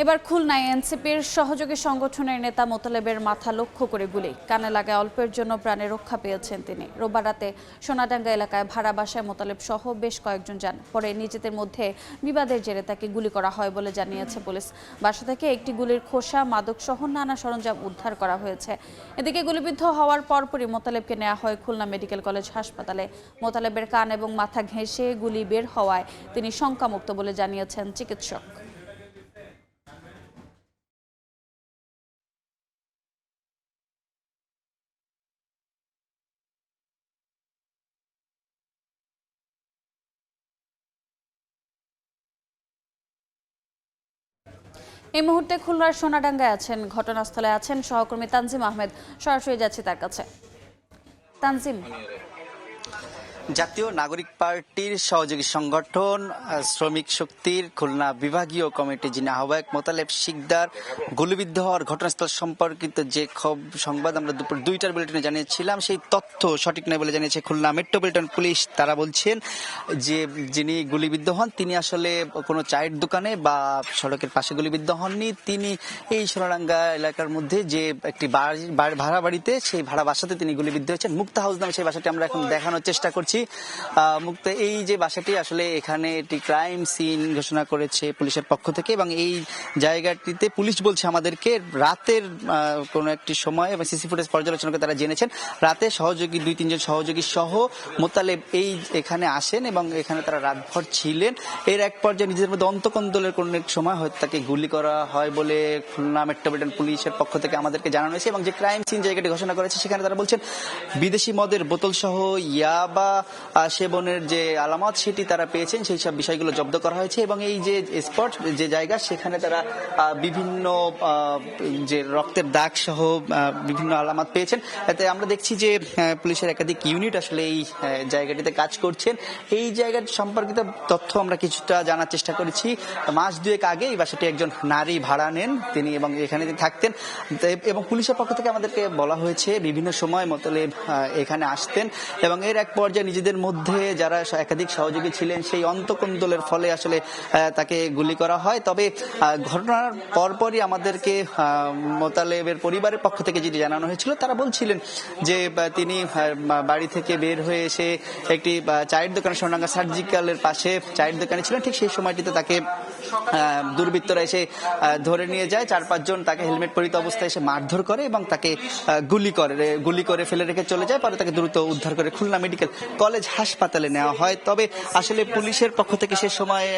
এবার খুলনায় এনসিপির সহযোগী সংগঠনের নেতা মোতালেবের মাথা লক্ষ্য করে গুলি, কানে লাগায় অল্পের জন্য প্রাণে রক্ষা পেয়েছেন তিনি। রোববার রাতে সোনাডাঙ্গা এলাকায় ভাড়া বাসায় মোতালেব সহ বেশ কয়েকজন যান। পরে নিজেদের মধ্যে বিবাদের জেরে তাকে গুলি করা হয় বলে জানিয়েছে পুলিশ। বাসা থেকে একটি গুলির খোসা, মাদক সহ নানা সরঞ্জাম উদ্ধার করা হয়েছে। এদিকে গুলিবিদ্ধ হওয়ার পরপরই মোতালেবকে নেওয়া হয় খুলনা মেডিকেল কলেজ হাসপাতালে। মোতালেবের কান এবং মাথা ঘেঁষে গুলি বের হওয়ায় তিনি শঙ্কামুক্ত বলে জানিয়েছেন চিকিৎসক। এই মুহূর্তে খুলনার সোনাডাঙ্গায় আছেন, ঘটনাস্থলে আছেন সহকর্মী তানজিম আহমেদ। সরাসরি যাচ্ছি তার কাছে। তানজিম, জাতীয় নাগরিক পার্টির সহযোগী সংগঠন শ্রমিক শক্তির খুলনা বিভাগীয় কমিটির যিনি আহ্বায়ক মোতালেব শিকদার গুলিবিদ্ধ হওয়ার ঘটনাস্থল সম্পর্কিত যে সংবাদ আমরা দুপুর 2টার বুলেটিনে জানিয়েছিলাম, সেই তথ্য সঠিক নয় বলে জানিয়েছে খুলনা মেট্রোপলিটন পুলিশ। তারা বলছেন যে যিনি গুলিবিদ্ধ হন তিনি আসলে কোনো চায়ের দোকানে বা সড়কের পাশে গুলিবিদ্ধ হননি। তিনি এই সোনাডাঙ্গা এলাকার মধ্যে যে একটি ভাড়া বাড়িতে, সেই ভাড়া বাসাতে তিনি গুলিবিদ্ধ হয়েছেন। মুক্তা হাউস নামে সেই বাসাটি আমরা এখন দেখানোর চেষ্টা করছি। মুক্তা, এই যে বাসাটি আসলে এখানে একটি ক্রাইম সিন ঘোষণা করেছে পুলিশের পক্ষ থেকে, এবং এই জায়গাটিতে পুলিশ বলছে আমাদেরকে রাতের কোনো একটি সময় এবং সিসি ফুটেজ পর্যালোচনা করে তারা জেনেছেন রাতে সহযোগী 2-3 জন সহযোগী সহ মোতালেব এই এখানে আসেন এবং এখানে তারা রাতভর ছিলেন। এর এক পর্যায়ে নিজেদের মধ্যে অন্তকন্দলের কোনো এক সময় হয়তো তাকে গুলি করা হয় বলে খুলনা মেট্রোপলিটন পুলিশের পক্ষ থেকে আমাদেরকে জানানো হয়েছে। এবং যে ক্রাইম সিন জায়গাটি ঘোষণা করেছে সেখানে তারা বলছেন বিদেশি মদের বোতল সহ ইয়াবা সেবনের যে আলামত সেটি তারা পেয়েছেন, সেই সব বিষয়গুলো জব্দ করা হয়েছে। এবং এই যে স্পট, যে জায়গা, সেখানে তারা বিভিন্ন যে রক্তের দাগ সহ বিভিন্ন আলামত পেয়েছেন। এতে আমরা দেখছি যে পুলিশের একাধিক ইউনিট আসলে এই জায়গাটিতে কাজ করছেন। এই জায়গার সম্পর্কিত তথ্য আমরা কিছুটা জানার চেষ্টা করেছি। মাস 2 আগে এই বাসাটি একজন নারী ভাড়া নেন তিনি এবং এখানে থাকতেন। এবং পুলিশের পক্ষ থেকে আমাদেরকে বলা হয়েছে বিভিন্ন সময় মোতালেব এখানে আসতেন এবং এর এক পর্যায়ে নিজেদের মধ্যে যারা একাধিক সহযোগী ছিলেন সেই অন্তকন্দলের ফলে আসলে তাকে গুলি করা হয়। তবে ঘটনার পরপরই আমাদেরকে মোতালেবের পরিবারের পক্ষ থেকে যেটি জানানো হয়েছিল, তারা বলছিলেন যে তিনি বাড়ি থেকে বের হয়ে এসে একটি চায়ের দোকানে, সোনাডাঙ্গা সার্জিক্যালের পাশে চায়ের দোকানে ছিলেন। ঠিক সেই সময়টিতে তাকে দুর্বৃত্তরা এসে ধরে নিয়ে যায়। 4-5 জন তাকে হেলমেট পরিহিত অবস্থায় এসে মারধর করে এবং তাকে গুলি করে ফেলে রেখে চলে যায়। পরে তাকে দ্রুত উদ্ধার করে খুলনা মেডিকেল কলেজ হাসপাতালে নেওয়া হয়। তবে আসলে পুলিশের পক্ষ থেকে সে সময়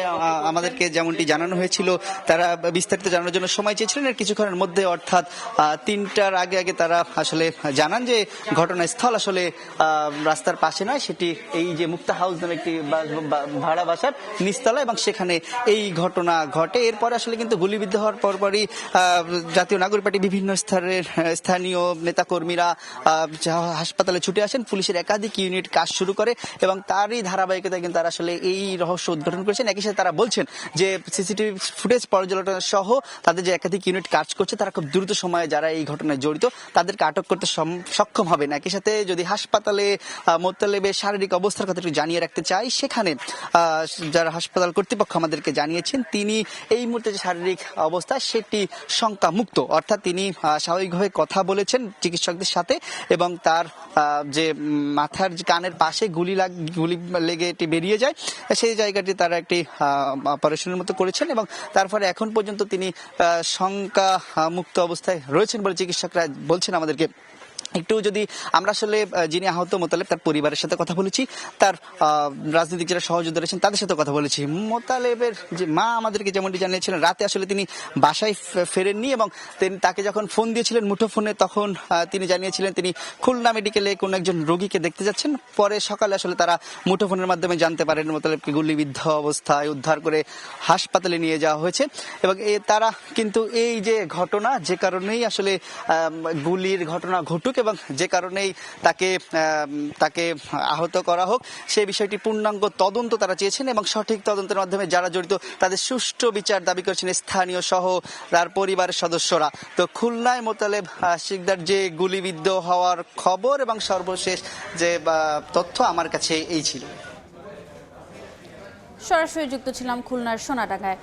আমাদেরকে যেমনটি জানানো হয়েছিল, তারা বিস্তারিত জানানোর জন্য সময় চেয়েছিলেন। এর কিছুক্ষণের মধ্যে অর্থাৎ 3টার আগে তারা আসলে জানান যে ঘটনাস্থল আসলে রাস্তার পাশে নয়, সেটি এই যে মুক্তা হাউস নামে একটি ভাড়া বাসার নিচতলা, এবং সেখানে এই ঘটনা ঘটে। এরপরে আসলে কিন্তু গুলিবিদ্ধ হওয়ার পরপরই জাতীয় নাগরিক পার্টি বিভিন্ন স্তরের স্থানীয় নেতাকর্মীরা হাসপাতালে ছুটে আসেন। পুলিশের একাধিক ইউনিট কাজ শুরু করে এবং তারই ধারাবাহিকতায় কিন্তু তারা আসলে এই রহস্য উদ্ঘাটন করেছেন। একই সাথে তারা বলছেন যে সিসিটিভি ফুটেজ পর্যালোচনা সহ তাদের যে একাধিক ইউনিট কাজ করছে, তারা খুব দ্রুত সময়ে যারা এই ঘটনায় জড়িত তাদেরকে আটক করতে সক্ষম হবে না। একই সাথে যদি হাসপাতালে মোতালেবের শারীরিক অবস্থার কথা একটু জানিয়ে রাখতে চাই, সেখানে যারা হাসপাতাল কর্তৃপক্ষ আমাদেরকে জানিয়েছেন তিনি এই মুহূর্তে যে শারীরিক অবস্থা সেটি শঙ্কামুক্ত, অর্থাৎ তিনি স্বাভাবিকভাবে কথা বলেছেন চিকিৎসকদের সাথে এবং তার যে মাথার যে কানের পাশে গুলি লেগে এটি বেরিয়ে যায়, সেই জায়গাটি তারা একটি অপারেশনের মতো করেছেন এবং তারপরে এখন পর্যন্ত তিনি শঙ্কা মুক্ত অবস্থায় রয়েছেন বলে চিকিৎসকরা বলছেন আমাদেরকে। একটু যদি আমরা আসলে যিনি আহত মোতালেব তার পরিবারের সাথে কথা বলেছি, তার রাজনৈতিক যারা সহযোদ্ধা রয়েছেন তাদের সাথে কথা বলেছি। মোতালেবের যে মা আমাদেরকে যেমনটি জানিয়েছিলেন, রাতে আসলে তিনি বাসায় ফেরেননি এবং তাকে যখন ফোন দিয়েছিলেন মুঠোফোনে, তখন তিনি জানিয়েছিলেন তিনি খুলনা মেডিকেলে কোনো একজন রোগীকে দেখতে যাচ্ছেন। পরে সকালে আসলে তারা মুঠোফোনের মাধ্যমে জানতে পারেন মোতালেবকে গুলিবিদ্ধ অবস্থায় উদ্ধার করে হাসপাতালে নিয়ে যাওয়া হয়েছে। এবং তারা কিন্তু এই যে ঘটনা, যে কারণেই আসলে গুলির ঘটনা ঘটুক এবং যে কারণেই তাকে আহত করা হোক, সেই বিষয়টি পূর্ণাঙ্গ তদন্ত তারা চেয়েছেন এবং সঠিক তদন্তের মাধ্যমে যারা জড়িত তাদের সুষ্ঠু বিচার দাবি করেছেন স্থানীয় সহ তার পরিবারের সদস্যরা। তো খুলনায় মোতালেব শিকদার যে গুলিবিদ্ধ হওয়ার খবর এবং সর্বশেষ যে তথ্য আমার কাছে এই ছিল। সরাসরি যুক্ত ছিলাম খুলনার সোনাডাঙ্গায়।